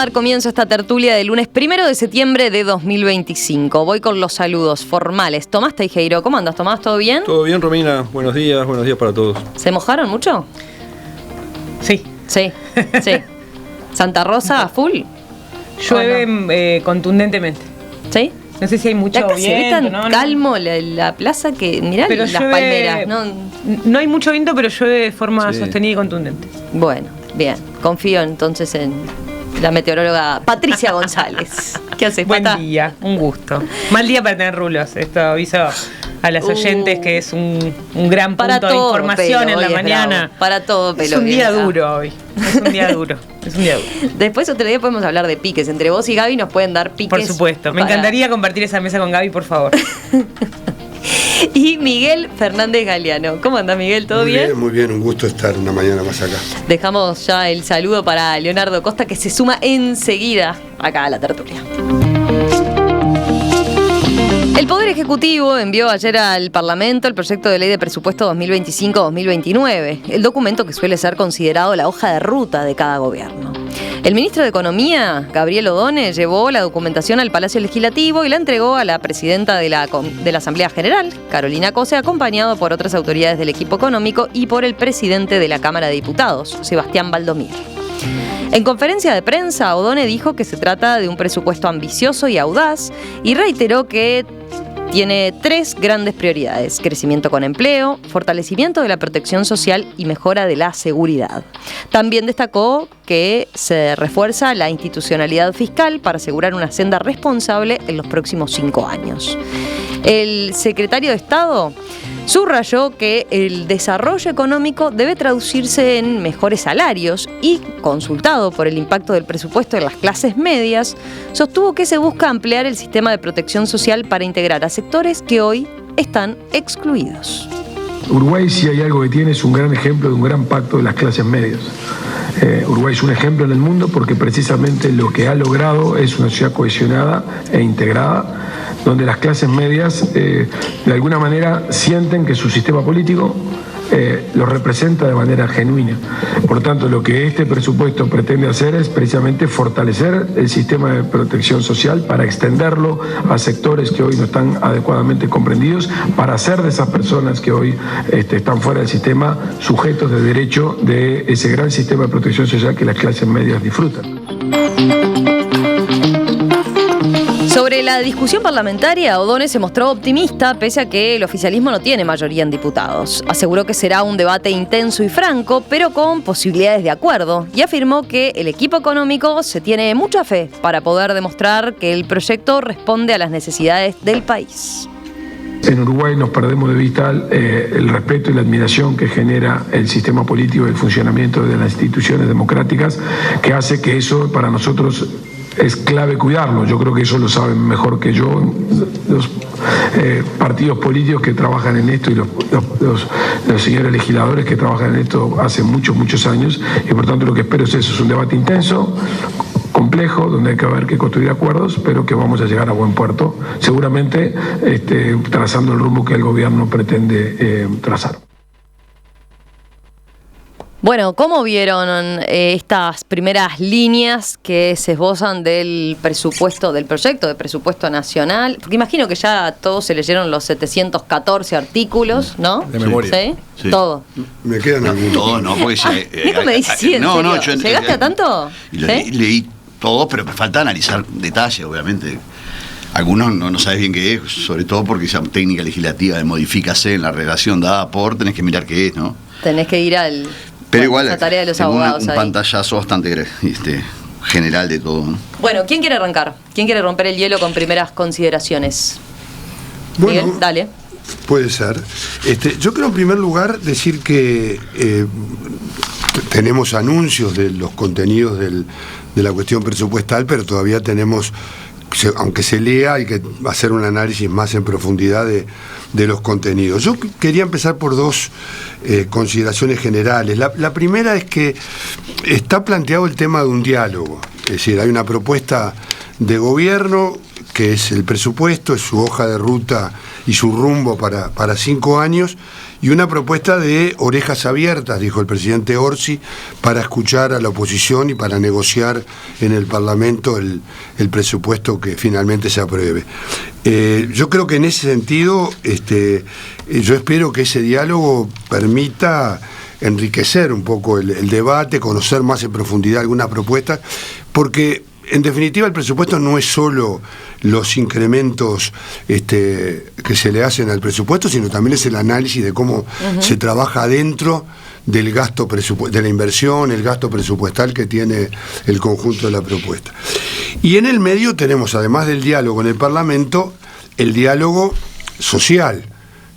dar comienzo a esta tertulia del lunes 1 de septiembre de 2025. Voy con los saludos formales. Tomás Teijeiro, ¿cómo andas, Tomás? ¿Todo bien? Todo bien, Romina. Buenos días para todos. ¿Se mojaron mucho? Sí. Sí. ¿Santa Rosa a full? Llueve contundentemente. ¿Sí? No sé si hay mucho viento. Se ve tan calmo la plaza que, mirá, pero las llueve, palmeras. No hay mucho viento, pero llueve de forma sostenida y contundente. Bueno, bien. Confío entonces en la meteoróloga Patricia González. ¿Qué haces, Buen Pata? día, un gusto. Mal día para tener rulos. Esto aviso a las oyentes que es un gran punto de información en la mañana. Bravo. Para todo pelo. Es un día duro hoy. Es un día duro. Después otro día podemos hablar de piques. Entre vos y Gaby nos pueden dar piques. Por supuesto. Me encantaría compartir esa mesa con Gaby, por favor. Y Miguel Fernández Galeano. ¿Cómo andás, Miguel? ¿Todo bien? Muy bien, un gusto estar una mañana más acá. Dejamos ya el saludo para Leonardo Costa, que se suma enseguida acá a la tertulia. El Poder Ejecutivo envió ayer al Parlamento el proyecto de ley de presupuesto 2025-2029, el documento que suele ser considerado la hoja de ruta de cada gobierno. El ministro de Economía, Gabriel Odone, llevó la documentación al Palacio Legislativo y la entregó a la presidenta de la Asamblea General, Carolina Cose, acompañado por otras autoridades del equipo económico y por el presidente de la Cámara de Diputados, Sebastián Valdomir. En conferencia de prensa, Odone dijo que se trata de un presupuesto ambicioso y audaz y reiteró que tiene 3 grandes prioridades: crecimiento con empleo, fortalecimiento de la protección social y mejora de la seguridad. También destacó que se refuerza la institucionalidad fiscal para asegurar una senda responsable en los próximos 5 años. El secretario de Estado subrayó que el desarrollo económico debe traducirse en mejores salarios y, consultado por el impacto del presupuesto en las clases medias, sostuvo que se busca ampliar el sistema de protección social para integrar a sectores que hoy están excluidos. Uruguay, si hay algo que tiene, es un gran ejemplo de un gran pacto de las clases medias. Uruguay es un ejemplo en el mundo porque precisamente lo que ha logrado es una sociedad cohesionada e integrada, donde las clases medias de alguna manera sienten que su sistema político los representa de manera genuina. Por tanto, lo que este presupuesto pretende hacer es precisamente fortalecer el sistema de protección social para extenderlo a sectores que hoy no están adecuadamente comprendidos, para hacer de esas personas que hoy están fuera del sistema sujetos de derecho de ese gran sistema de protección social que las clases medias disfrutan. Sobre la discusión parlamentaria, Odone se mostró optimista pese a que el oficialismo no tiene mayoría en diputados. Aseguró que será un debate intenso y franco, pero con posibilidades de acuerdo, y afirmó que el equipo económico se tiene mucha fe para poder demostrar que el proyecto responde a las necesidades del país. En Uruguay nos perdemos de vista el respeto y la admiración que genera el sistema político y el funcionamiento de las instituciones democráticas, que hace que eso para nosotros es clave cuidarlo. Yo creo que eso lo saben mejor que yo los partidos políticos que trabajan en esto y los señores legisladores que trabajan en esto hace muchos años, y por tanto lo que espero es eso, es un debate intenso, complejo, donde hay que haber que construir acuerdos, pero que vamos a llegar a buen puerto, seguramente trazando el rumbo que el gobierno pretende trazar. Bueno, ¿cómo vieron estas primeras líneas que se esbozan del presupuesto, del proyecto de presupuesto nacional? Porque imagino que ya todos se leyeron los 714 artículos, ¿no? De memoria. ¿Sí? Sí. Todo. Me quedan algunos. Todo, no, porque Nico me dice, sí, ¿llegaste a tanto? Leí todo, pero me falta analizar detalles, obviamente. Algunos no sabes bien qué es, sobre todo porque esa técnica legislativa de modifícase en la redacción dada por, tenés que mirar qué es, ¿no? Tenés que ir al... Pero igual, esa tarea de los tengo abogados un ahí. Pantallazo bastante general de todo, ¿no? Bueno, ¿quién quiere arrancar? ¿Quién quiere romper el hielo con primeras consideraciones? Bueno, Miguel, dale. Puede ser. Yo creo en primer lugar decir que tenemos anuncios de los contenidos de la cuestión presupuestal, pero todavía tenemos, aunque se lea, hay que hacer un análisis más en profundidad de los contenidos. Yo quería empezar por 2 consideraciones generales. La primera es que está planteado el tema de un diálogo, es decir, hay una propuesta de gobierno que es el presupuesto, es su hoja de ruta y su rumbo para 5 años, y una propuesta de orejas abiertas, dijo el presidente Orsi, para escuchar a la oposición y para negociar en el Parlamento el presupuesto que finalmente se apruebe. Yo creo que en ese sentido, yo espero que ese diálogo permita enriquecer un poco el debate, conocer más en profundidad algunas propuestas, porque en definitiva el presupuesto no es solo los incrementos que se le hacen al presupuesto, sino también es el análisis de cómo se trabaja dentro del gasto de la inversión, el gasto presupuestal que tiene el conjunto de la propuesta. Y en el medio tenemos, además del diálogo en el Parlamento, el diálogo social,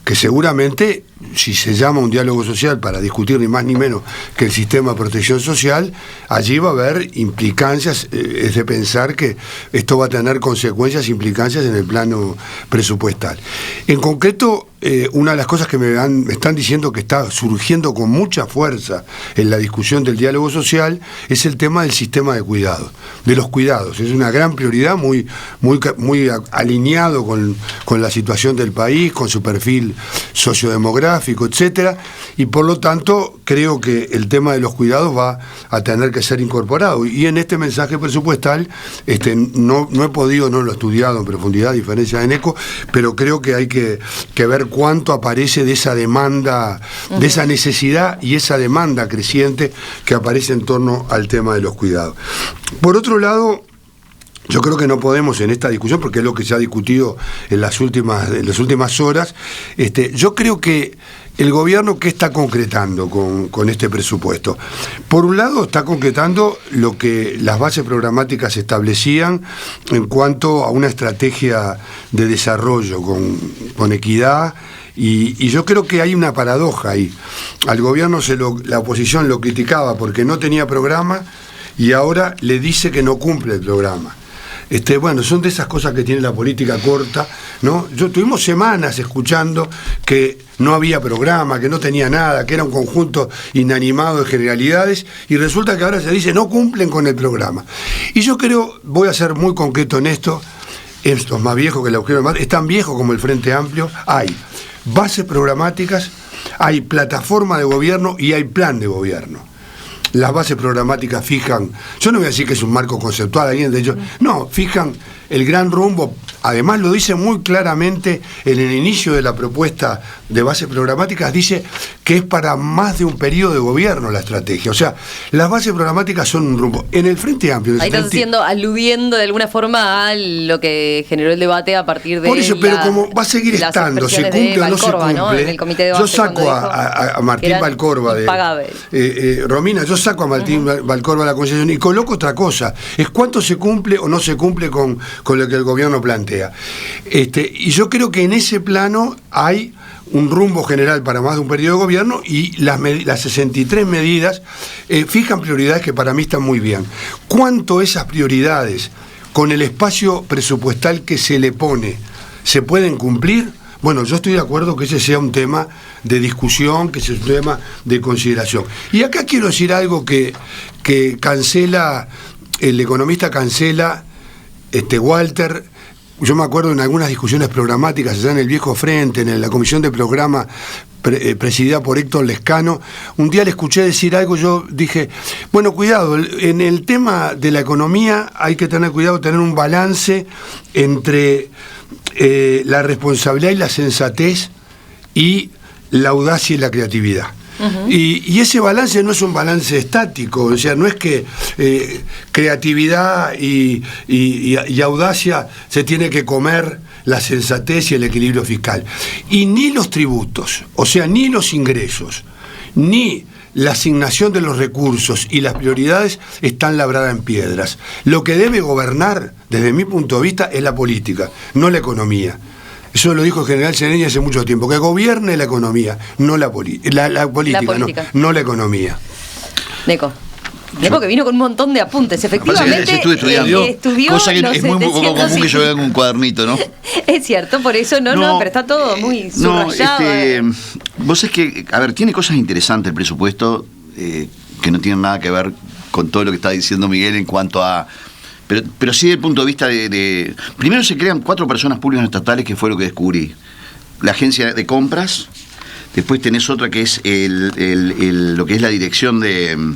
que seguramente, si se llama un diálogo social para discutir ni más ni menos que el sistema de protección social, allí va a haber implicancias, es de pensar que esto va a tener consecuencias, implicancias en el plano presupuestal. En concreto, una de las cosas que me están diciendo que está surgiendo con mucha fuerza en la discusión del diálogo social es el tema del sistema de cuidados, de los cuidados. Es una gran prioridad, muy alineado con la situación del país, con su perfil sociodemográfico, etcétera, y por lo tanto creo que el tema de los cuidados va a tener que ser incorporado. Y en este mensaje presupuestal no he podido, no lo he estudiado en profundidad, a diferencia de Neco, pero creo que hay que ver cuánto aparece de esa demanda, de esa necesidad y esa demanda creciente que aparece en torno al tema de los cuidados. Por otro lado, yo creo que no podemos en esta discusión, porque es lo que se ha discutido en las últimas horas, yo creo que el gobierno, ¿qué está concretando con este presupuesto? Por un lado, está concretando lo que las bases programáticas establecían en cuanto a una estrategia de desarrollo con equidad, y yo creo que hay una paradoja ahí. Al gobierno la oposición lo criticaba porque no tenía programa, y ahora le dice que no cumple el programa. Bueno, son de esas cosas que tiene la política corta, ¿no? Tuvimos semanas escuchando que no había programa, que no tenía nada, que era un conjunto inanimado de generalidades, y resulta que ahora se dice no cumplen con el programa. Y yo creo, voy a ser muy concreto en esto es más viejo que el agujero de mar, es tan viejo como el Frente Amplio. Hay bases programáticas, hay plataforma de gobierno y hay plan de gobierno. Las bases programáticas fijan, yo no voy a decir que es un marco conceptual, alguien de ellos, no, fijan el gran rumbo, además lo dice muy claramente en el inicio de la propuesta de bases programáticas, dice que es para más de un periodo de gobierno la estrategia, o sea, las bases programáticas son un rumbo. En el Frente Amplio... Ahí estás aludiendo de alguna forma a lo que generó el debate a partir de... Por eso, pero como va a seguir estando, se cumple o no se cumple, ¿no? En el comité de base, yo saco a Martín Valcorba Romina, yo saco a Martín Valcorba de la concesión y coloco otra cosa, es cuánto se cumple o no se cumple con lo que el gobierno plantea. Y yo creo que en ese plano hay un rumbo general para más de un periodo de gobierno, y las 63 medidas fijan prioridades que para mí están muy bien. ¿Cuánto esas prioridades, con el espacio presupuestal que se le pone, se pueden cumplir? Bueno, yo estoy de acuerdo que ese sea un tema de discusión, que sea un tema de consideración. Y acá quiero decir algo que cancela, el economista cancela, Walter. Yo me acuerdo en algunas discusiones programáticas allá en el Viejo Frente, en la comisión de programa presidida por Héctor Lescano, un día le escuché decir algo, yo dije, bueno, cuidado, en el tema de la economía hay que tener cuidado, tener un balance entre la responsabilidad y la sensatez y la audacia y la creatividad. Uh-huh. Y ese balance no es un balance estático, o sea, no es que creatividad y audacia se tiene que comer la sensatez y el equilibrio fiscal. Y ni los tributos, o sea, ni los ingresos, ni la asignación de los recursos y las prioridades están labradas en piedras. Lo que debe gobernar, desde mi punto de vista, es la política, no la economía. Eso lo dijo el general Sereña hace mucho tiempo, que gobierne la economía, no la política. No la economía. Neco que vino con un montón de apuntes, efectivamente. Sí, estuve estudiando. Cosa que es muy poco común que yo vea en un cuadernito, ¿no? Es cierto, por eso no, pero está todo muy subrayado. Vos es que, a ver, tiene cosas interesantes el presupuesto que no tienen nada que ver con todo lo que está diciendo Miguel en cuanto a... Pero sí desde el punto de vista de... Primero se crean 4 personas públicas estatales, que fue lo que descubrí. la agencia de compras. Después tenés otra que es lo que es la dirección de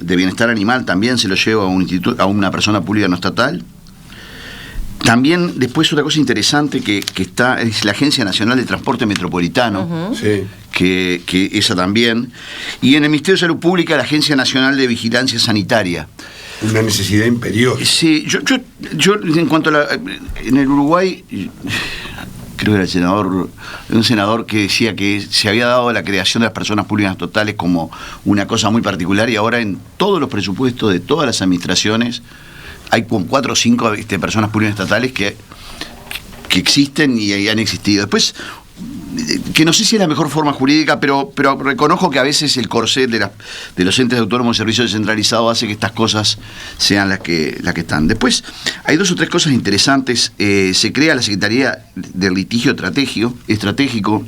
bienestar animal, también se lo lleva a una persona pública no estatal. También después otra cosa interesante que está es la Agencia Nacional de Transporte Metropolitano, Sí. que esa también. Y en el Ministerio de Salud Pública la Agencia Nacional de Vigilancia Sanitaria. Una necesidad imperiosa. Sí, yo en cuanto a en el Uruguay, creo que era un senador que decía que se había dado la creación de las personas públicas totales como una cosa muy particular, y ahora en todos los presupuestos de todas las administraciones hay como 4 o 5 personas públicas estatales que existen y han existido. Después, que no sé si es la mejor forma jurídica, pero reconozco que a veces el corset de los entes autónomos de servicio descentralizado hace que estas cosas sean las que están. Después, hay 2 o 3 cosas interesantes. Se crea la Secretaría del Litigio Estratégico.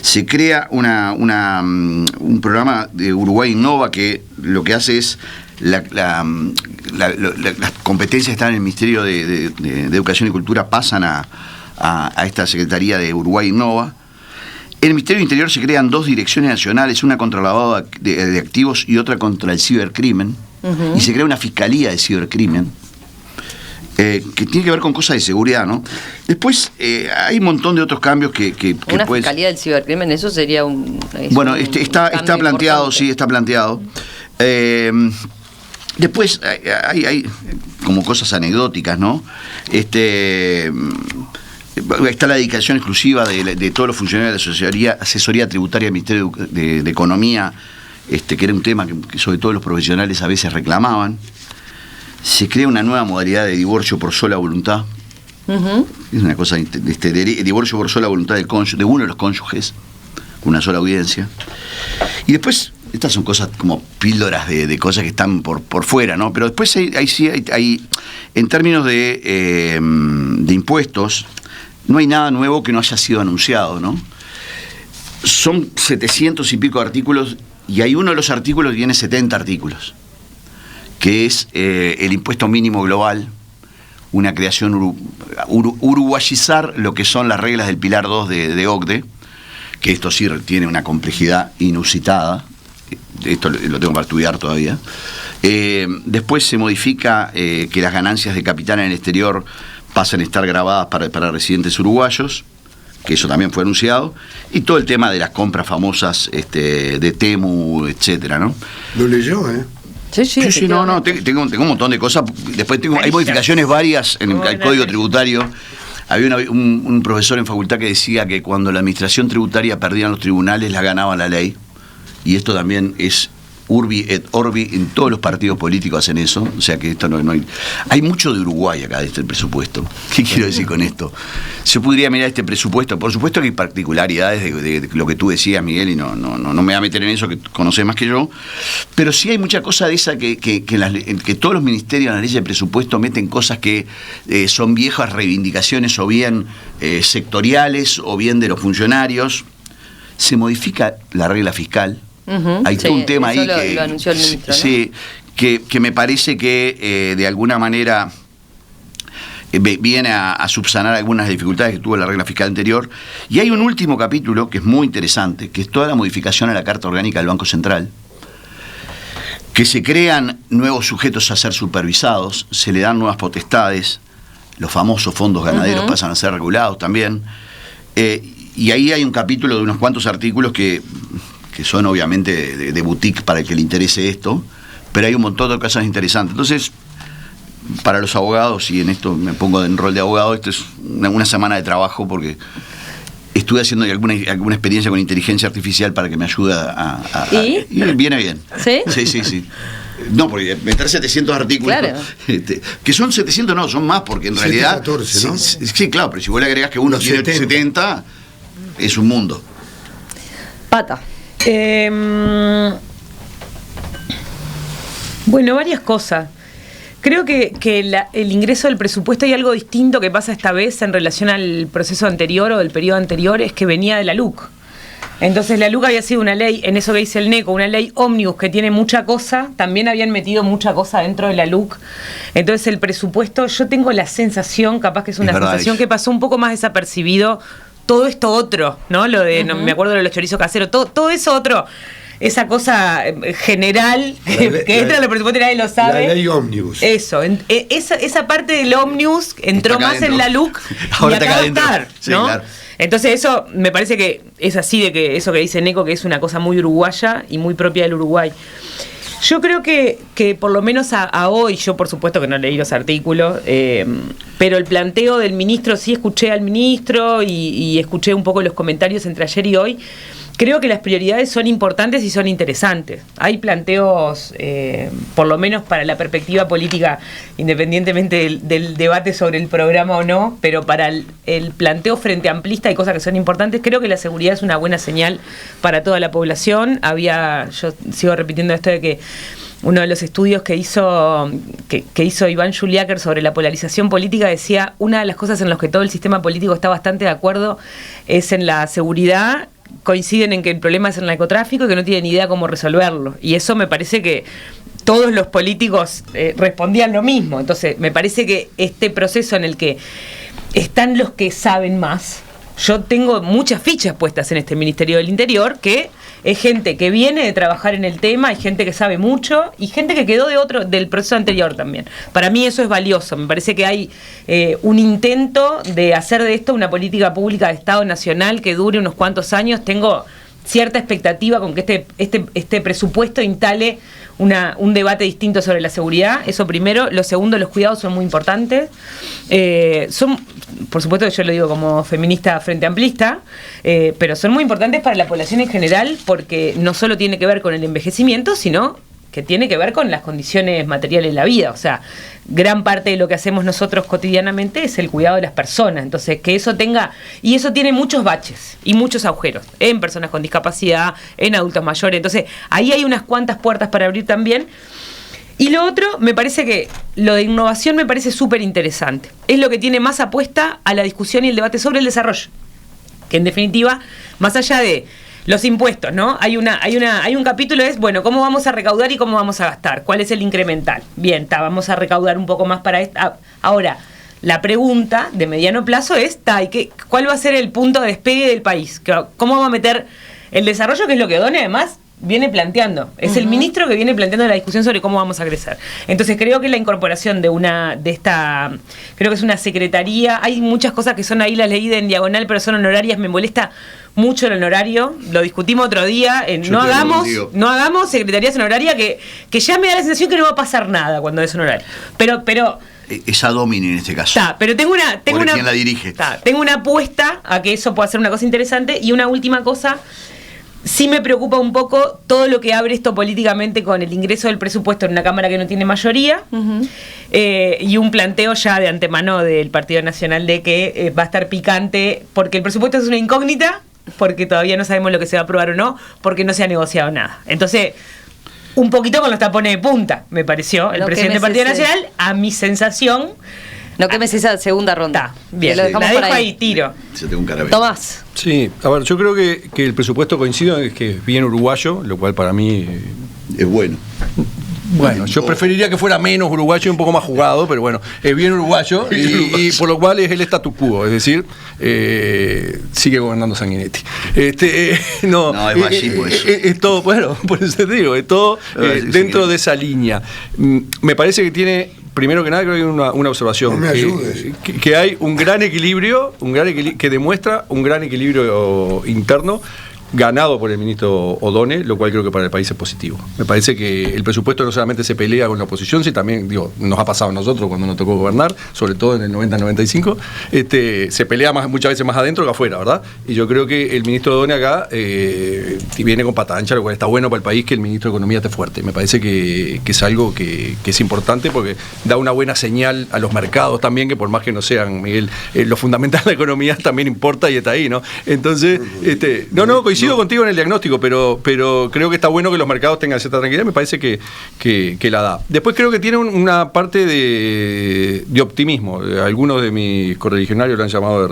Se crea un programa de Uruguay Innova que lo que hace es las competencias que están en el Ministerio de Educación y Cultura pasan a esta Secretaría de Uruguay Innova. En el Ministerio del Interior se crean 2 direcciones nacionales, una contra el lavado de activos y otra contra el cibercrimen. Y se crea una fiscalía de cibercrimen, que tiene que ver con cosas de seguridad, ¿no? Después hay un montón de otros cambios que una fiscalía del cibercrimen, eso sería bueno, está planteado, sí, está planteado. Después hay como cosas anecdóticas, ¿no? Está la dedicación exclusiva de todos los funcionarios de la asesoría tributaria del Ministerio de Economía, que era un tema que sobre todo los profesionales a veces reclamaban. Se crea una nueva modalidad de divorcio por sola voluntad. Es una cosa, divorcio por sola voluntad de uno de los cónyuges, una sola audiencia. Y después, estas son cosas como píldoras de cosas que están por fuera, ¿no? Pero después hay en términos de impuestos, no hay nada nuevo que no haya sido anunciado, ¿no? Son 700 y pico artículos, y hay uno de los artículos que tiene 70 artículos, que es el impuesto mínimo global, una creación uruguayizar lo que son las reglas del Pilar 2 de OCDE, que esto sí tiene una complejidad inusitada. Esto lo tengo para estudiar todavía. Después se modifica que las ganancias de capital en el exterior pasen a estar grabadas para residentes uruguayos, que eso también fue anunciado, y todo el tema de las compras famosas de Temu, etcétera, ¿no? Lo leyó, ¿eh? Sí, no, tengo un montón de cosas. Después hay modificaciones varias en el Código Tributario. Había un profesor en facultad que decía que cuando la administración tributaria perdía en los tribunales, la ganaba la ley. Y esto también es urbi et orbi, en todos los partidos políticos hacen eso. O sea que esto no hay. Hay mucho de Uruguay acá de este presupuesto. ¿Qué quiero decir con esto? Se podría mirar este presupuesto. Por supuesto que hay particularidades de lo que tú decías, Miguel, y no me voy a meter en eso, que conocés más que yo. Pero sí hay mucha cosa de esa que todos los ministerios en la ley de presupuesto meten cosas que son viejas reivindicaciones, o bien sectoriales, o bien de los funcionarios. Se modifica la regla fiscal. Hay todo un tema ahí lo anunció el ministro, ¿no? Sí, que me parece que de alguna manera viene a subsanar algunas dificultades que tuvo la regla fiscal anterior. Y hay un último capítulo que es muy interesante, que es toda la modificación a la Carta Orgánica del Banco Central, que se crean nuevos sujetos a ser supervisados, se le dan nuevas potestades, los famosos fondos ganaderos pasan a ser regulados también, y ahí hay un capítulo de unos cuantos artículos que son obviamente de boutique para el que le interese esto, pero hay un montón de cosas interesantes. Entonces, para los abogados, y en esto me pongo en rol de abogado, esto es una semana de trabajo, porque estuve haciendo alguna experiencia con inteligencia artificial para que me ayude y viene bien. ¿Sí? Sí. No, porque meter 700 artículos, claro, que son 700, no, son más, porque en realidad 14, ¿no? Sí, claro, pero si vos le agregás que uno tiene 70, es un mundo. Pata. Bueno, varias cosas. Creo que el ingreso del presupuesto, hay algo distinto que pasa esta vez en relación al proceso anterior o del periodo anterior, es que venía de la LUC. Entonces la LUC había sido una ley, en eso que dice el NECO, una ley ómnibus que tiene mucha cosa, también habían metido mucha cosa dentro de la LUC. Entonces el presupuesto, yo tengo la sensación, capaz que es una sensación que pasó un poco más desapercibido, todo esto otro, ¿no? Lo de, no me acuerdo de los chorizos caseros, todo eso otro. Esa cosa general que entra en el presupuesto y nadie lo sabe. La ley ómnibus. Eso, esa parte del ómnibus entró más en la LUC Ahora y acá va a estar, ¿no? Sí, claro. Entonces eso me parece que es así, de que eso que dice Neco, que es una cosa muy uruguaya y muy propia del Uruguay. Yo creo que por lo menos a hoy, yo por supuesto que no leí los artículos, pero el planteo del ministro, sí escuché al ministro y escuché un poco los comentarios entre ayer y hoy. Creo que las prioridades son importantes y son interesantes. Hay planteos, por lo menos para la perspectiva política, independientemente del debate sobre el programa o no, pero para el planteo frente amplista hay cosas que son importantes. Creo que la seguridad es una buena señal para toda la población. Yo sigo repitiendo esto de que uno de los estudios que hizo Iván Juliáquer sobre la polarización política decía, una de las cosas en las que todo el sistema político está bastante de acuerdo es en la seguridad. Coinciden en que el problema es el narcotráfico y que no tienen idea cómo resolverlo. Y eso me parece que todos los políticos respondían lo mismo. Entonces, me parece que este proceso en el que están los que saben más, yo tengo muchas fichas puestas en este Ministerio del Interior, que es gente que viene de trabajar en el tema, hay gente que sabe mucho y gente que quedó del proceso anterior también. Para mí eso es valioso. Me parece que hay un intento de hacer de esto una política pública de Estado nacional que dure unos cuantos años. Tengo cierta expectativa con que este presupuesto instale un debate distinto sobre la seguridad. Eso primero. Lo segundo, los cuidados son muy importantes. Por supuesto que yo lo digo como feminista frente amplista, pero son muy importantes para la población en general, porque no solo tiene que ver con el envejecimiento, sino que tiene que ver con las condiciones materiales de la vida. O sea, gran parte de lo que hacemos nosotros cotidianamente es el cuidado de las personas. Entonces, que eso tenga... Y eso tiene muchos baches y muchos agujeros en personas con discapacidad, en adultos mayores. Entonces, ahí hay unas cuantas puertas para abrir también. Y lo otro, me parece que lo de innovación me parece súper interesante. Es lo que tiene más apuesta a la discusión y el debate sobre el desarrollo. Que en definitiva, más allá de los impuestos, ¿no? Hay un capítulo es, bueno, ¿cómo vamos a recaudar y cómo vamos a gastar? ¿Cuál es el incremental? Bien, vamos a recaudar un poco más para esto. Ahora, la pregunta de mediano plazo es, ¿cuál va a ser el punto de despegue del país? ¿Cómo vamos a meter el desarrollo, que es lo que O'Donnell además viene planteando? Es el ministro que viene planteando la discusión sobre cómo vamos a crecer. Entonces creo que la incorporación creo que es una secretaría, hay muchas cosas que son ahí, las leí en diagonal, pero son honorarias, me molesta mucho el honorario, lo discutimos otro día, no hagamos secretarías honorarias, que ya me da la sensación que no va a pasar nada cuando es honorario. Pero es ad hominem en este caso. Pero tengo una ¿quién la dirige? Tengo una apuesta a que eso pueda ser una cosa interesante. Y una última cosa, sí me preocupa un poco todo lo que abre esto políticamente con el ingreso del presupuesto en una Cámara que no tiene mayoría, y un planteo ya de antemano del Partido Nacional de que va a estar picante, porque el presupuesto es una incógnita, porque todavía no sabemos lo que se va a aprobar o no, porque no se ha negociado nada. Entonces, un poquito con los tapones de punta, me pareció, el presidente del Partido Nacional, a mi sensación. No quemes esa segunda ronda. Bien, lo dejamos la dejo ahí. Tiro. Se tengo un carabel. Tomás. Sí, a ver, yo creo que el presupuesto coincide en que es bien uruguayo, lo cual para mí es bueno. Bueno, yo preferiría que fuera menos uruguayo y un poco más jugado, pero bueno, es bien uruguayo y por lo cual es el statu quo, es decir, sigue gobernando Sanguinetti. No, es machismo eso. Es todo, bueno, por eso te digo, es todo dentro de esa línea. Me parece que tiene, primero que nada, creo que hay una observación. No me ayudes. Que hay un gran equilibrio, que demuestra un gran equilibrio interno, ganado por el ministro O'Donnell, lo cual creo que para el país es positivo. Me parece que el presupuesto no solamente se pelea con la oposición, sino también, nos ha pasado a nosotros cuando nos tocó gobernar, sobre todo en el 90-95, se pelea muchas veces más adentro que afuera, ¿verdad? Y yo creo que el ministro O'Donnell acá viene con pata ancha, lo cual está bueno para el país que el ministro de Economía esté fuerte. Me parece que es algo que es importante porque da una buena señal a los mercados también, que por más que no sean, Miguel, lo fundamental de la economía también importa y está ahí, ¿no? Entonces, coincido coincido contigo en el diagnóstico, pero creo que está bueno que los mercados tengan cierta tranquilidad. Me parece que la da. Después creo que tiene una parte de optimismo. Algunos de mis correligionarios lo han llamado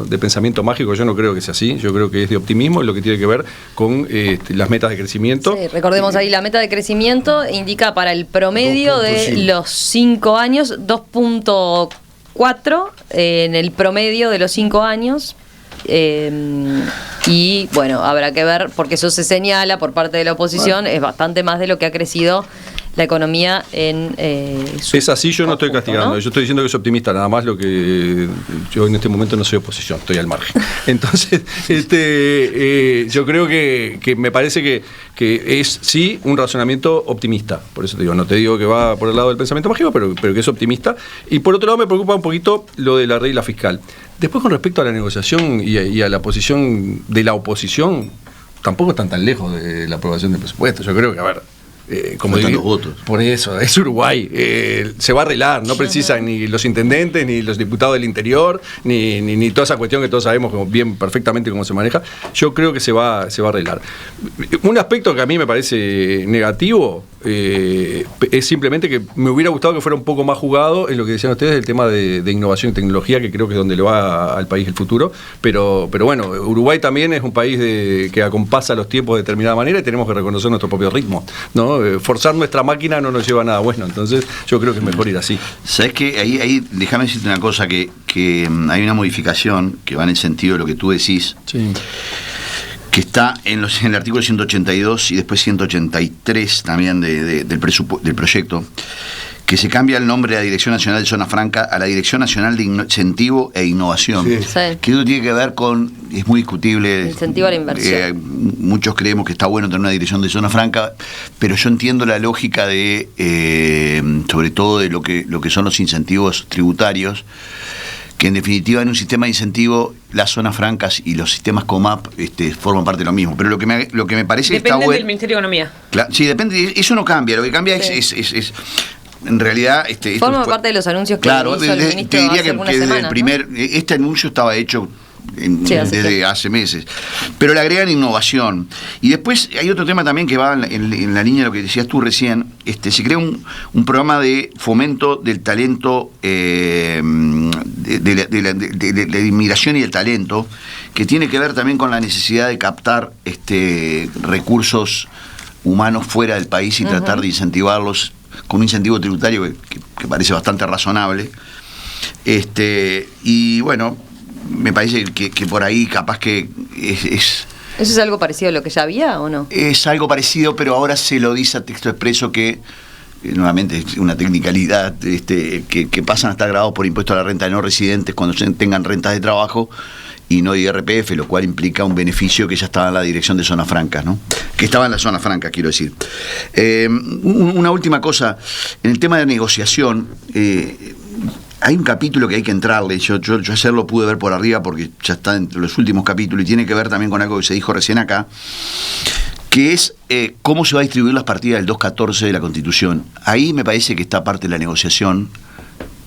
de pensamiento mágico. Yo no creo que sea así. Yo creo que es de optimismo, lo que tiene que ver con las metas de crecimiento. Sí, recordemos ahí, la meta de crecimiento indica para el promedio de los 5 años 2.4 en el promedio de los 5 años. Y bueno, habrá que ver, porque eso se señala por parte de la oposición, es bastante más de lo que ha crecido la economía en es así, yo no estoy castigando, ¿no? Yo estoy diciendo que soy optimista, nada más. Lo que yo en este momento no soy oposición, estoy al margen. Entonces, yo creo que me parece que es sí un razonamiento optimista. Por eso te digo, no te digo que va por el lado del pensamiento mágico, pero que es optimista. Y por otro lado me preocupa un poquito lo de la regla fiscal. Después, con respecto a la negociación y a la posición de la oposición, tampoco están tan lejos de la aprobación del presupuesto. Yo creo que, a ver, como los votos. Por eso, es Uruguay. Se va a arreglar, no precisan ni los intendentes, ni los diputados del interior, ni toda esa cuestión que todos sabemos bien perfectamente cómo se maneja. Yo creo que se va a arreglar. Un aspecto que a mí me parece negativo es simplemente que me hubiera gustado que fuera un poco más jugado en lo que decían ustedes, el tema de innovación y tecnología, que creo que es donde le va al país el futuro. Pero bueno, Uruguay también es un país que acompasa los tiempos de determinada manera y tenemos que reconocer nuestro propio ritmo, ¿no? Forzar nuestra máquina no nos lleva a nada bueno. Entonces yo creo que es mejor ir así. ¿Sabes qué? Ahí déjame decirte una cosa, que hay una modificación que va en el sentido de lo que tú decís. Sí. Que está en el artículo 182 y después 183 también del proyecto, que se cambia el nombre de la Dirección Nacional de Zona Franca a la Dirección Nacional de Incentivo e Innovación. Sí. Que eso tiene que ver con, es muy discutible. Incentivo a la inversión. Muchos creemos que está bueno tener una dirección de Zona Franca, pero yo entiendo la lógica de, sobre todo de lo que son los incentivos tributarios, que en definitiva en un sistema de incentivo las zonas francas y los sistemas COMAP forman parte de lo mismo. Pero lo que me parece que está bueno... Depende del Ministerio de Economía. Sí, depende, eso no cambia, lo que cambia es en realidad... forma parte de los anuncios que hizo el ministro te diría hace algunas desde semanas, este anuncio estaba hecho desde hace meses, pero le agregan innovación. Y después hay otro tema también que va en la línea de lo que decías tú recién. Se crea un programa de fomento del talento, de la inmigración y el talento, que tiene que ver también con la necesidad de captar recursos humanos fuera del país y tratar de incentivarlos con un incentivo tributario que parece bastante razonable. Y bueno, me parece que por ahí capaz que ¿eso es algo parecido a lo que ya había o no? Es algo parecido, pero ahora se lo dice a texto expreso que, nuevamente, es una tecnicalidad, que pasan a estar grabados por impuesto a la renta de no residentes cuando tengan rentas de trabajo y no de IRPF, lo cual implica un beneficio que ya estaba en la dirección de zonas francas, ¿no? Que estaba en la zona franca, quiero decir. Una última cosa, en el tema de negociación, hay un capítulo que hay que entrarle, yo ayer lo pude ver por arriba porque ya está entre los últimos capítulos y tiene que ver también con algo que se dijo recién acá, que es cómo se va a distribuir las partidas del 214 de la Constitución. Ahí me parece que está parte de la negociación,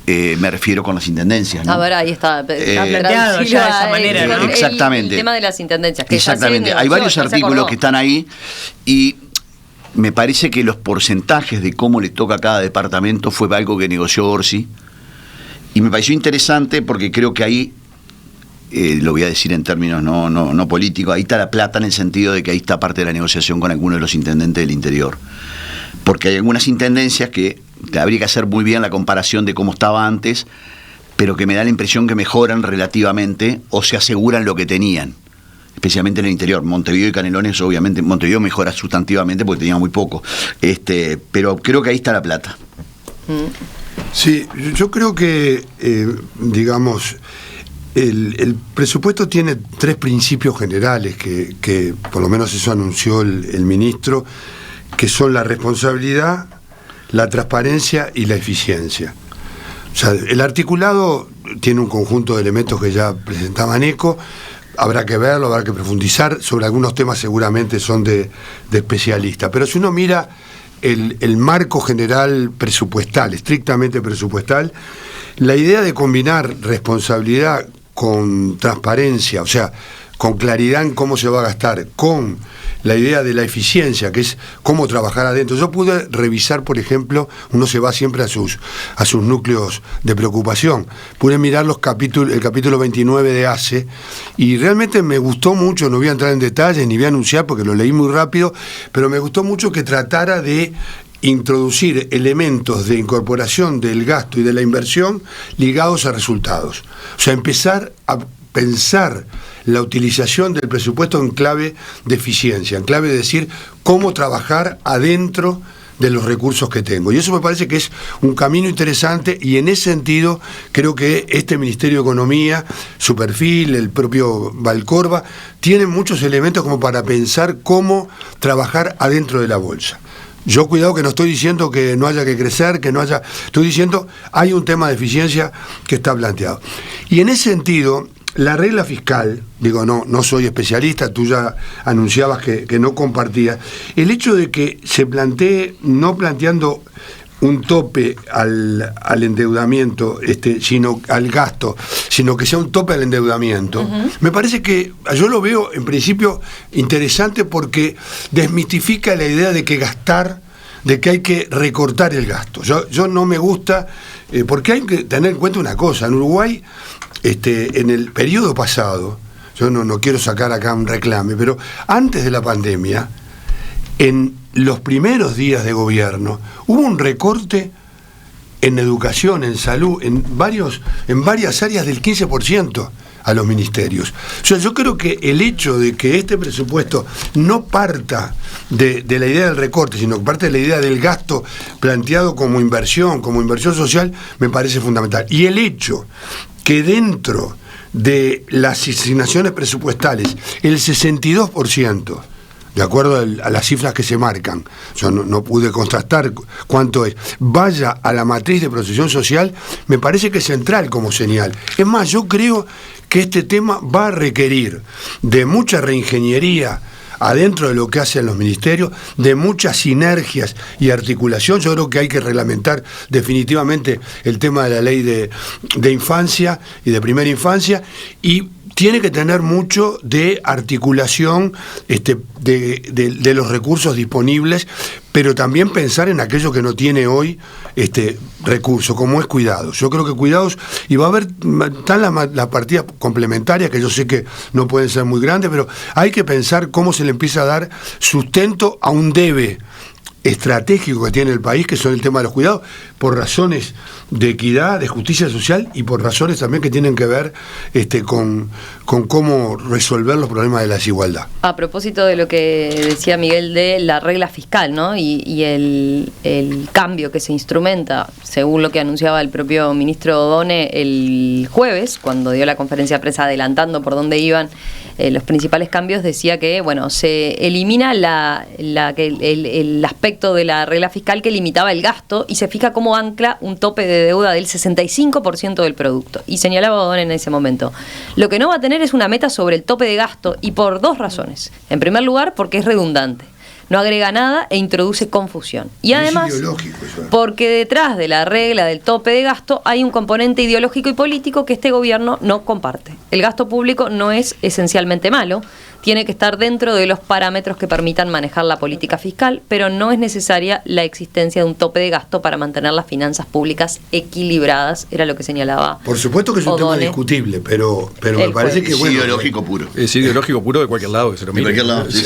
me refiero con las intendencias, ¿no? A ver, ahí está planteado ya de esa manera, ¿no? Exactamente. El tema de las intendencias. Que exactamente. Hay varios artículos que están ahí y me parece que los porcentajes de cómo le toca a cada departamento fue algo que negoció Orsi. Y me pareció interesante porque creo que ahí, lo voy a decir en términos no políticos, ahí está la plata en el sentido de que ahí está parte de la negociación con algunos de los intendentes del interior. Porque hay algunas intendencias que habría que hacer muy bien la comparación de cómo estaba antes, pero que me da la impresión que mejoran relativamente o se aseguran lo que tenían, especialmente en el interior. Montevideo y Canelones, obviamente, Montevideo mejora sustantivamente porque tenía muy poco, pero creo que ahí está la plata. Sí, yo creo que, digamos, el presupuesto tiene 3 principios generales que por lo menos eso anunció el ministro, que son la responsabilidad, la transparencia y la eficiencia. O sea, el articulado tiene un conjunto de elementos que ya presentaba Neco, habrá que verlo, habrá que profundizar, sobre algunos temas seguramente son de especialistas, pero si uno mira el marco general presupuestal, estrictamente presupuestal, la idea de combinar responsabilidad con transparencia, o sea, con claridad en cómo se va a gastar, con la idea de la eficiencia, que es cómo trabajar adentro. Yo pude revisar, por ejemplo, uno se va siempre a sus núcleos de preocupación. Pude mirar el capítulo 29 de ACE, y realmente me gustó mucho, no voy a entrar en detalles ni voy a anunciar porque lo leí muy rápido, pero me gustó mucho que tratara de introducir elementos de incorporación del gasto y de la inversión ligados a resultados. O sea, empezar a pensar la utilización del presupuesto en clave de eficiencia, en clave de decir cómo trabajar adentro de los recursos que tengo. Y eso me parece que es un camino interesante, y en ese sentido creo que este Ministerio de Economía, su perfil, el propio Valcorba, tienen muchos elementos como para pensar cómo trabajar adentro de la bolsa. Yo cuidado que no estoy diciendo que no haya que crecer, que no haya... Estoy diciendo hay un tema de eficiencia que está planteado. Y en ese sentido, la regla fiscal, digo, no soy especialista, tú ya anunciabas que no compartías, el hecho de que se plantee, no planteando un tope al endeudamiento, sino al gasto, sino que sea un tope al endeudamiento, me parece que yo lo veo en principio interesante, porque desmitifica la idea de que gastar, de que hay que recortar el gasto. Yo no me gusta, porque hay que tener en cuenta una cosa, en Uruguay, en el periodo pasado, yo no quiero sacar acá un reclame, pero antes de la pandemia, en los primeros días de gobierno, hubo un recorte en educación, en salud, en varias áreas del 15% a los ministerios. O sea, yo creo que el hecho de que este presupuesto no parta de la idea del recorte, sino que parte de la idea del gasto planteado como inversión social, me parece fundamental. Y el hecho que dentro de las asignaciones presupuestales, el 62%, de acuerdo a las cifras que se marcan, yo no pude contrastar cuánto es, vaya a la matriz de protección social, me parece que es central como señal. Es más, yo creo que este tema va a requerir de mucha reingeniería adentro de lo que hacen los ministerios, de muchas sinergias y articulación. Yo creo que hay que reglamentar definitivamente el tema de la ley de infancia y de primera infancia, y tiene que tener mucho de articulación de los recursos disponibles, pero también pensar en aquello que no tiene hoy recursos, como es cuidados. Yo creo que cuidados, y va a haber, están las partidas complementarias, que yo sé que no pueden ser muy grandes, pero hay que pensar cómo se le empieza a dar sustento a un debe estratégico que tiene el país, que son el tema de los cuidados, por razones de equidad, de justicia social, y por razones también que tienen que ver con cómo resolver los problemas de la desigualdad. A propósito de lo que decía Miguel de la regla fiscal, ¿no? y el cambio que se instrumenta, según lo que anunciaba el propio ministro Odone el jueves, cuando dio la conferencia de prensa adelantando por dónde iban los principales cambios, decía que se elimina el aspecto de la regla fiscal que limitaba el gasto, y se fija cómo ancla un tope de deuda del 65% del producto. Y señalaba Odone en ese momento, lo que no va a tener es una meta sobre el tope de gasto, y por dos razones. En primer lugar, porque es redundante, no agrega nada e introduce confusión. Y además, porque detrás de la regla del tope de gasto hay un componente ideológico y político que este gobierno no comparte. El gasto público no es esencialmente malo, tiene que estar dentro de los parámetros que permitan manejar la política fiscal, pero no es necesaria la existencia de un tope de gasto para mantener las finanzas públicas equilibradas, era lo que señalaba. Por supuesto que es un tema discutible, pero me parece que es ideológico puro. Es ideológico puro de cualquier lado que se lo mire. De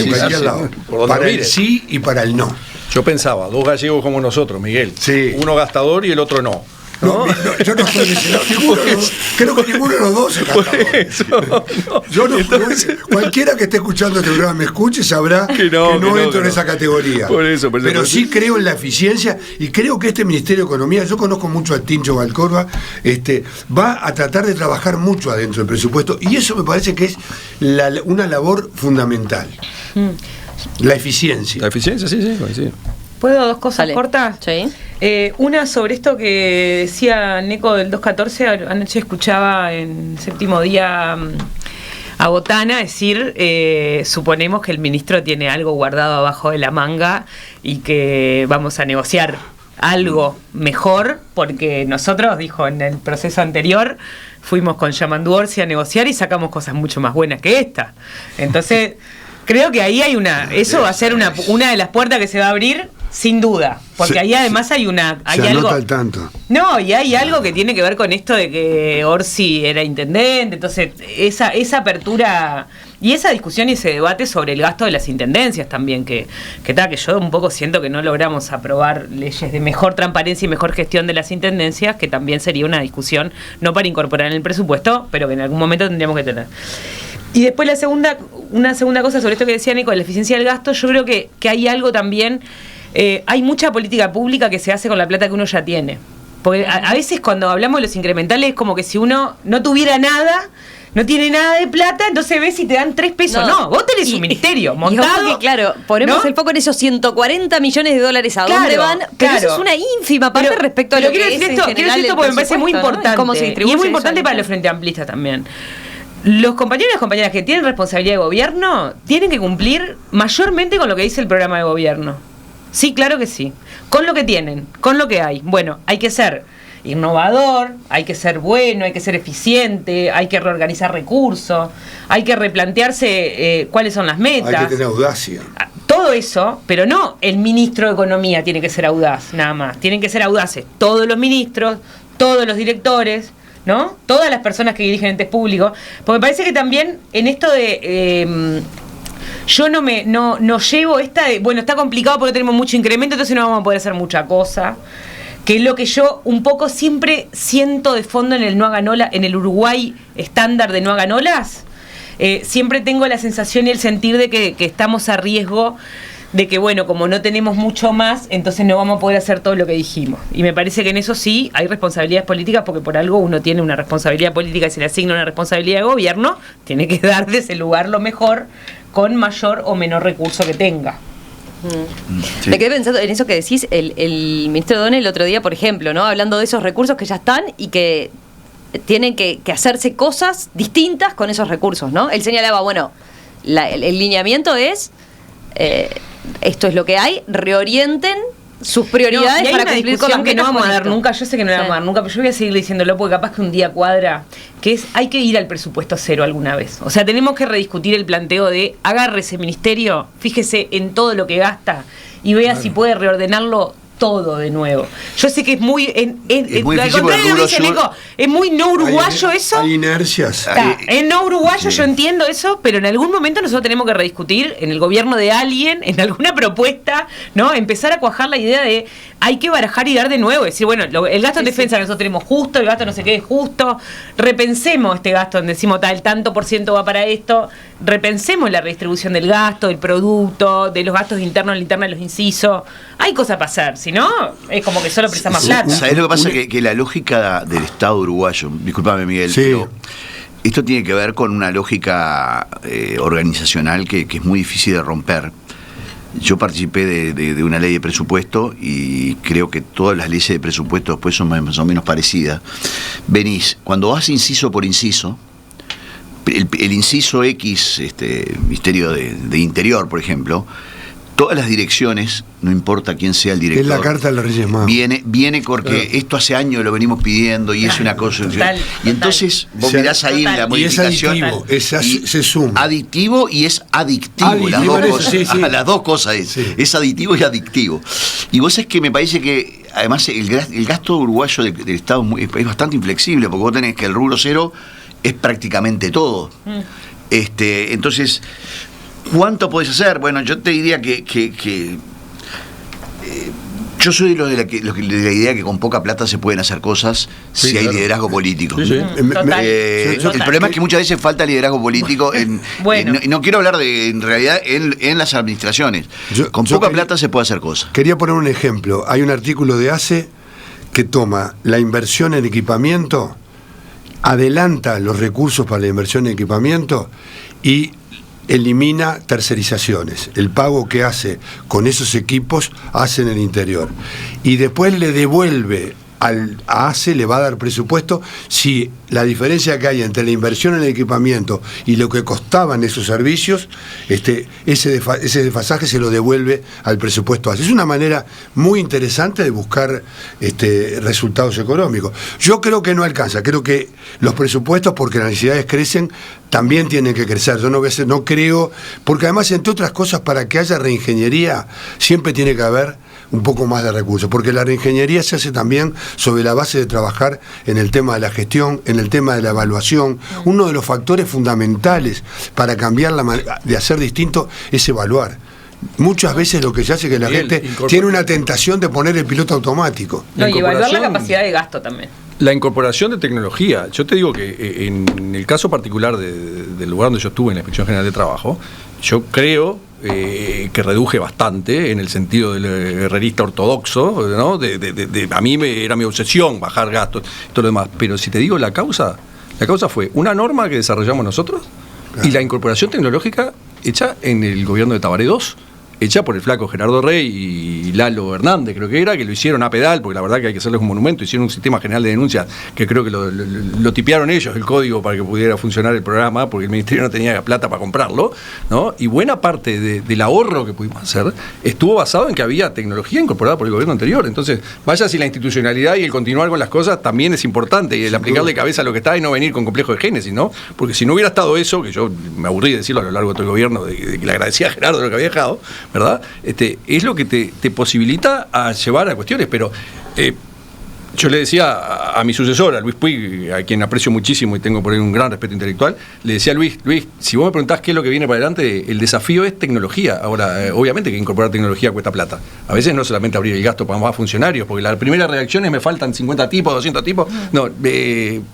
cualquier lado. Para el sí y para el no. Yo pensaba, dos gallegos como nosotros, Miguel. Sí. Uno gastador y el otro no. No, yo no estoy diciendo creo que ninguno de los dos es gastador. Yo no, cualquiera que esté escuchando este programa me escuche sabrá que no entro en esa categoría. Pero sí creo en la eficiencia, y creo que este Ministerio de Economía, yo conozco mucho a Tincho Valcorba, va a tratar de trabajar mucho adentro del presupuesto, y eso me parece que es una labor fundamental. La eficiencia. La eficiencia, sí. ¿Puedo dos cosas cortas? Sí. Una sobre esto que decía Neco del 214, anoche escuchaba en Séptimo Día a Botana decir, suponemos que el ministro tiene algo guardado abajo de la manga y que vamos a negociar algo mejor, porque nosotros, dijo en el proceso anterior, fuimos con Yamandu Orsi a negociar y sacamos cosas mucho más buenas que esta. Entonces, creo que ahí hay eso va a ser una de las puertas que se va a abrir, sin duda. Porque ahí además hay algo. Al tanto. No, y hay algo que tiene que ver con esto de que Orsi era intendente, entonces esa apertura y esa discusión y ese debate sobre el gasto de las intendencias también, que yo un poco siento que no logramos aprobar leyes de mejor transparencia y mejor gestión de las intendencias, que también sería una discusión, no para incorporar en el presupuesto, pero que en algún momento tendríamos que tener. Y después una segunda cosa sobre esto que decía Nico, de la eficiencia del gasto, yo creo que hay algo también. Hay mucha política pública que se hace con la plata que uno ya tiene. Porque a veces cuando hablamos de los incrementales es como que si uno no tuviera nada, no tiene nada de plata, entonces ves si te dan 3 pesos. No, vos tenés un ministerio montado. Y claro, ponemos el foco en esos 140 millones de dólares a dónde van, pero eso es una ínfima parte respecto a lo que es quiero decir esto porque me parece muy importante. ¿No? Y es muy importante para los frente amplistas también. Los compañeros y las compañeras que tienen responsabilidad de gobierno tienen que cumplir mayormente con lo que dice el programa de gobierno. Sí, claro que sí. Con lo que tienen, con lo que hay. Bueno, hay que ser innovador, hay que ser bueno, hay que ser eficiente, hay que reorganizar recursos, hay que replantearse cuáles son las metas. Hay que tener audacia. Todo eso, pero no el ministro de Economía tiene que ser audaz, nada más. Tienen que ser audaces todos los ministros, todos los directores, ¿no? Todas las personas que dirigen entes públicos. Porque me parece que también en esto de... yo no llevo esta de, bueno, está complicado porque tenemos mucho incremento, entonces no vamos a poder hacer mucha cosa, que es lo que yo un poco siempre siento de fondo en el no hagan ola, en el Uruguay estándar de no hagan olas. Siempre tengo la sensación y el sentir de que estamos a riesgo de que, bueno, como no tenemos mucho más, entonces no vamos a poder hacer todo lo que dijimos. Y me parece que en eso sí hay responsabilidades políticas, porque por algo uno tiene una responsabilidad política y se le asigna una responsabilidad de gobierno, tiene que dar de ese lugar lo mejor, con mayor o menor recurso que tenga. Sí. Me quedé pensando en eso que decís, el ministro O'Donnell el otro día, por ejemplo, ¿no? Hablando de esos recursos que ya están y que tienen que hacerse cosas distintas con esos recursos, ¿no? Él señalaba, bueno, el lineamiento es esto es lo que hay, reorienten sus prioridades para cumplir con las que no vamos a dar nunca. Yo sé que no la vamos a dar nunca, pero yo voy a seguir diciéndolo porque capaz que un día cuadra, que es, hay que ir al presupuesto cero alguna vez. O sea, tenemos que rediscutir el planteo de agarre ese ministerio, fíjese en todo lo que gasta y vea si puede reordenarlo todo de nuevo. Yo sé que es muy muy al contrario de lo que dice Nico, es muy no uruguayo eso. Hay inercias. Es no uruguayo, yo entiendo eso, pero en algún momento nosotros tenemos que rediscutir en el gobierno de alguien, en alguna propuesta, ¿no? Empezar a cuajar la idea de hay que barajar y dar de nuevo, decir, bueno, el gasto en defensa que nosotros tenemos justo, el gasto no sé qué es justo, repensemos este gasto donde decimos el tanto por ciento va para esto, repensemos la redistribución del gasto, del producto, de los gastos internos, la interna de los incisos. Hay cosas para hacer, si no, es como que solo prestamos plata. ¿Sabés lo que pasa? Que la lógica del Estado uruguayo, discúlpame Miguel, pero esto tiene que ver con una lógica organizacional que es muy difícil de romper. Yo participé de una ley de presupuesto y creo que todas las leyes de presupuesto después son más o menos parecidas. Venís, cuando vas inciso por inciso, el inciso X, Ministerio de Interior, por ejemplo, todas las direcciones, no importa quién sea el director. Es la carta de los Reyes Magos. Viene porque esto hace años lo venimos pidiendo y es una cosa. Y entonces vos mirás ahí la modificación. Y es aditivo, se suma. Aditivo y es adictivo. Las dos cosas. Las dos cosas es aditivo y adictivo. Y vos es que me parece que además el gasto uruguayo del Estado es bastante inflexible, porque vos tenés que el rubro cero es prácticamente todo. Entonces, ¿cuánto podés hacer? Bueno, yo te diría que yo soy de la idea que con poca plata se pueden hacer cosas si hay liderazgo político. El problema es que muchas veces falta liderazgo político. No quiero hablar en realidad en las administraciones. Con poca plata se puede hacer cosas. Quería poner un ejemplo. Hay un artículo de ACE que toma la inversión en equipamiento, adelanta los recursos para la inversión en equipamiento y elimina tercerizaciones. El pago que hace con esos equipos hace en el interior. Y después le devuelve al ACE le va a dar presupuesto si la diferencia que hay entre la inversión en el equipamiento y lo que costaban esos servicios, ese desfasaje se lo devuelve al presupuesto ACE. Es una manera muy interesante de buscar resultados económicos. Yo creo que no alcanza, creo que los presupuestos, porque las necesidades crecen, también tienen que crecer. Yo no creo, porque además, entre otras cosas, para que haya reingeniería siempre tiene que haber un poco más de recursos, porque la reingeniería se hace también sobre la base de trabajar en el tema de la gestión, en el tema de la evaluación. Uno de los factores fundamentales para cambiar de hacer distinto es evaluar. Muchas veces lo que se hace es que la gente tiene una tentación de poner el piloto automático. No, y evaluar la capacidad de gasto también. La incorporación de tecnología. Yo te digo que en el caso particular del lugar donde yo estuve, en la Inspección General de Trabajo, yo creo que reduje bastante en el sentido del herrerista ortodoxo, ¿no? A mí era mi obsesión bajar gastos y todo lo demás. Pero si te digo la causa fue una norma que desarrollamos nosotros, claro, y la incorporación tecnológica hecha en el gobierno de Tabaré II, hecha por el flaco Gerardo Rey y Lalo Hernández, creo que era, que lo hicieron a pedal, porque la verdad que hay que hacerles un monumento. Hicieron un sistema general de denuncias que creo que lo tipearon ellos, el código, para que pudiera funcionar el programa, porque el ministerio no tenía plata para comprarlo, ¿no? Y buena parte del ahorro que pudimos hacer estuvo basado en que había tecnología incorporada por el gobierno anterior. Entonces, vaya si la institucionalidad y el continuar con las cosas también es importante, y el aplicarle cabeza a lo que está y no venir con complejo de génesis, ¿no? Porque si no hubiera estado eso, que yo me aburrí de decirlo a lo largo de todo el gobierno, de que le agradecía a Gerardo lo que había dejado, ¿verdad? Es lo que te posibilita a llevar a cuestiones, pero yo le decía a mi sucesor, a Luis Puig, a quien aprecio muchísimo y tengo por él un gran respeto intelectual, le decía a Luis, si vos me preguntás qué es lo que viene para adelante, el desafío es tecnología. Ahora, obviamente que incorporar tecnología cuesta plata. A veces no solamente abrir el gasto para más funcionarios, porque la primera reacción es me faltan 50 tipos, 200 tipos. No,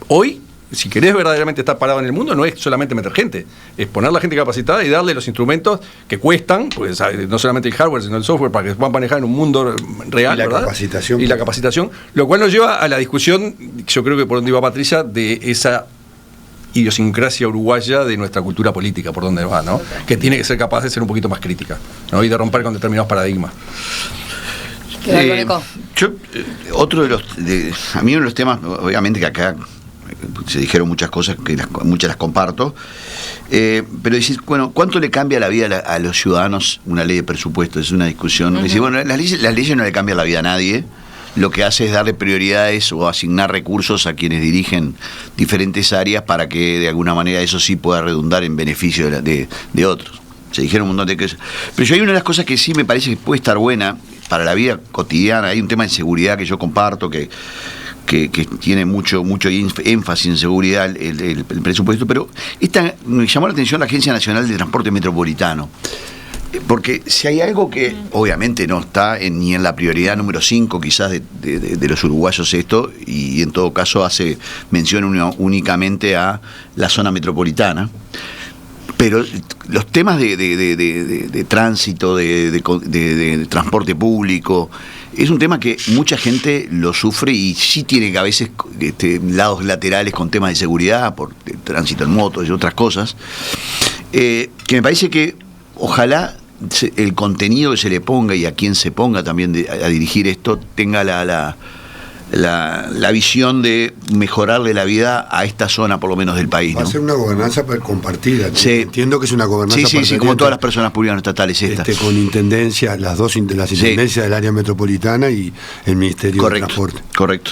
hoy, si querés verdaderamente estar parado en el mundo, no es solamente meter gente, es poner la gente capacitada y darle los instrumentos que cuestan, pues no solamente el hardware, sino el software, para que se puedan manejar en un mundo real, y la capacitación, lo cual nos lleva a la discusión, yo creo que por donde iba Patricia, de esa idiosincrasia uruguaya de nuestra cultura política, por donde va, ¿no? Que tiene que ser capaz de ser un poquito más crítica, ¿no? Y de romper con determinados paradigmas. Otro a mí uno de los temas, obviamente que acá se dijeron muchas cosas, que muchas las comparto, pero decir, bueno, ¿cuánto le cambia la vida a los ciudadanos una ley de presupuesto? Es una discusión. Uh-huh. Decir, bueno, las leyes no le cambian la vida a nadie, lo que hace es darle prioridades o asignar recursos a quienes dirigen diferentes áreas para que de alguna manera eso sí pueda redundar en beneficio de otros. Se dijeron un montón de cosas. Pero yo hay una de las cosas que sí me parece que puede estar buena para la vida cotidiana. Hay un tema de seguridad que yo comparto, que tiene mucho énfasis en seguridad el presupuesto, pero me llamó la atención la Agencia Nacional de Transporte Metropolitano, porque si hay algo que obviamente no está ni en la prioridad número 5 quizás de los uruguayos esto, y en todo caso hace mención únicamente a la zona metropolitana, pero los temas de tránsito, de transporte público, es un tema que mucha gente lo sufre y sí tiene que a veces lados laterales con temas de seguridad, por tránsito en moto y otras cosas, que me parece que ojalá el contenido que se le ponga y a quien se ponga también a dirigir esto tenga la visión de mejorarle la vida a esta zona, por lo menos del país, ¿no? Va a ser una gobernanza compartida. Sí. Entiendo que es una gobernanza sí, como todas las personas públicas no estatales con intendencias, las intendencias del área metropolitana y el Ministerio de Transporte. Correcto.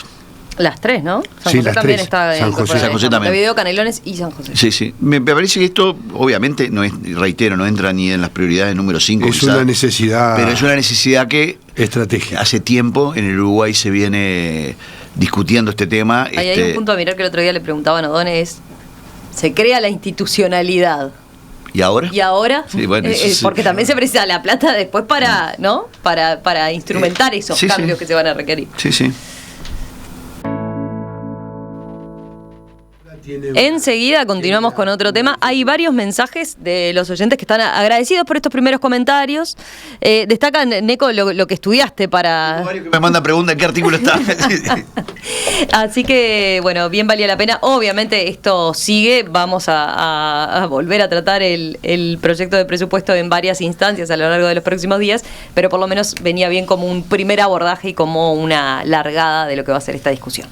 Las tres, ¿no? San José también tres. está San José también. Montevideo, Canelones y San José. Sí. Me parece que esto, obviamente, no entra ni en las prioridades número 5. Es una necesidad. Pero es una necesidad que estrategia. Hace tiempo en el Uruguay se viene discutiendo este tema. Hay un punto a mirar que el otro día le preguntaban a O'Donnell, se crea la institucionalidad. ¿Y ahora? ¿Y ahora? Sí, bueno, porque también se precisa la plata después para instrumentar esos cambios que se van a requerir. Sí. Enseguida continuamos con otro tema. Hay varios mensajes de los oyentes que están agradecidos por estos primeros comentarios. Destacan, Neco, lo que estudiaste para... Me manda pregunta en qué artículo está. Así que, bueno, bien valía la pena. Obviamente esto sigue. Vamos a volver a tratar el proyecto de presupuesto en varias instancias a lo largo de los próximos días, pero por lo menos venía bien como un primer abordaje y como una largada de lo que va a ser esta discusión.